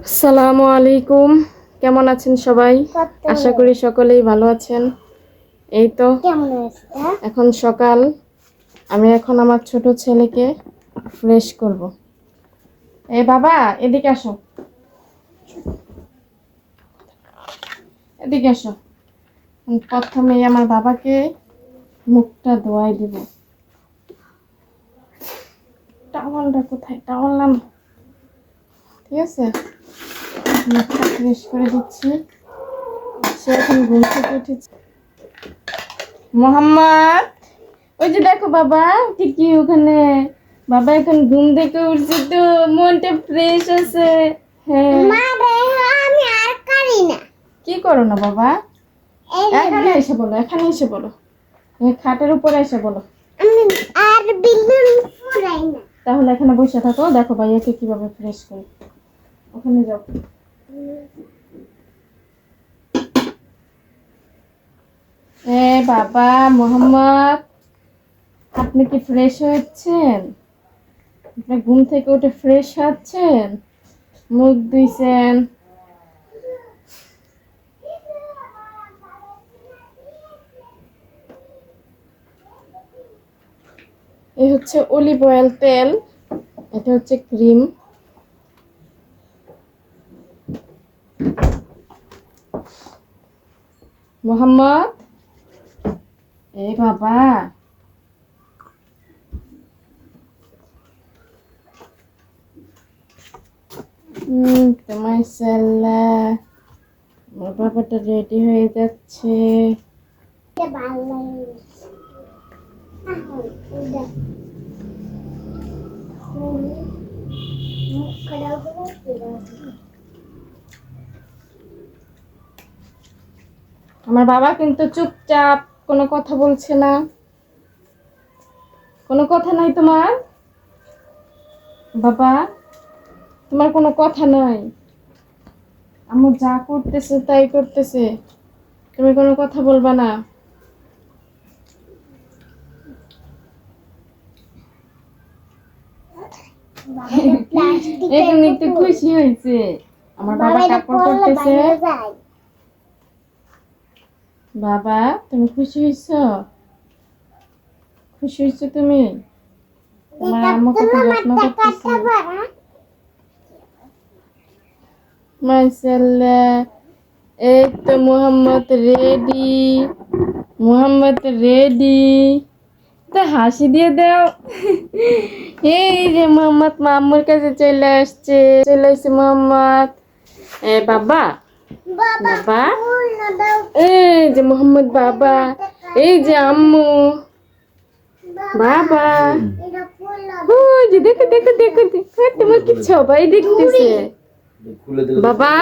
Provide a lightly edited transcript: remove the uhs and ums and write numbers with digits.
আসসালামু আলাইকুম। কেমন আছেন সবাই? আশা করি সকলেই ভালো আছেন। এই তো এখন সকাল। আমি এখন আমার ছোট ছেলেকে ফ্রেশ করব। এ বাবা, এদিকে আসো, এদিকে আসো। প্রথমে আমার বাবাকে মুখটা ধোয়াই দিব। টাওয়ালটা কোথায়? টাওয়াল নাম, ঠিক আছে। মুখটা ফ্রেশ করে দিচ্ছি। সে এখন ঘুম থেকে উঠেছে। মোহাম্মদ, ওই যে দেখো বাবা, ঠিকই ওখানে। বাবা এখন ঘুম থেকে উঠছে, তো মনটা ফ্রেশ আছে। হ্যাঁ, আমি আর করি না। কি করো না বাবা? এখানে এসে বলো, এখানে এসে বলো, এই খাটের উপরে এসে বলো। আমি আর বিল্ডিং ফুরাই না। তাহলে এখানে বসে থাকো, দেখো ভাইয়াকে কিভাবে ফ্রেশ করি। ওখানে যাও। এ বাবা মোহাম্মদ, আপনি কি ফ্রেশ হচ্ছেন? আপনি ঘুম থেকে উঠে ফ্রেশ হচ্ছেন, মুখ ধুইছেন? এই হচ্ছে অলিভ অয়েল তেল, এটা হচ্ছে ক্রিম। মোহাম্মদ, এই বাবা, মাশাআল্লাহ, আমার বাবাটা রেডি হয়ে যাচ্ছে। আমার বাবা কিন্তু চুপচাপ, কোনো কথা বলছে না। কোনো কথা নাই তোমার বাবা? তোমার কোনো কথা নাই? আমার যা করতেছে তাই করতেছে, তুমি কোনো কথা বলবা না? এখন একটু খুশি হয়েছে আমার বাবা কাপড় পরতেছে। বাবা, তুমি খুশি হয়েছো? খুশি হয়েছো তুমি? তোমার আম্মু কত যত্ন করতেছে। মাশাআল্লাহ, এই তো মোহাম্মদ রেডি, মোহাম্মদ রেডি। তা হাসি দিয়ে দাও। এই যে মোহাম্মদ মাম্মুর কাছে চলে আসছে, চলে আসছে মোহাম্মদ। এ বাবা, বাবা, এই যে মোহাম্মদ বাবা, এই যে আম্মু বাবা। ওই যে দেখো দেখো দেখো দেখো, তোমার কি সবাই দেখতেছে বাবা।